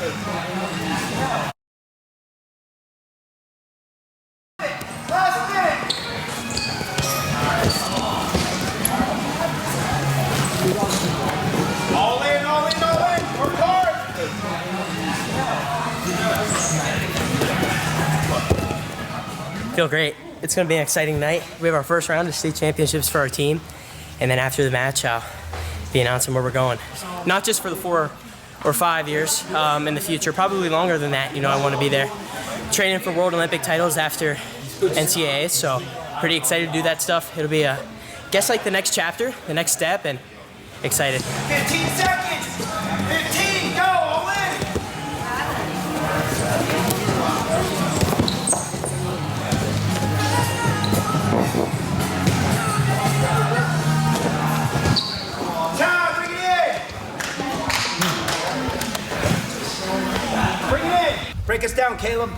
All in, all in, all in. Work hard. Feel great. It's going to be an exciting night. We have our first round of state championships for our team, and then after the match, I'll be announcing where we're going. Not just for the 4 or 5 years in the future, probably longer than that. You know, I want to be there training for World Olympic titles after NCAA, so pretty excited to do that stuff. It'll be, I guess, like the next chapter, the next step, and excited. 15 seconds. 15, go, all in. Time, bring it in. Bring it in. Break us down, Caleb.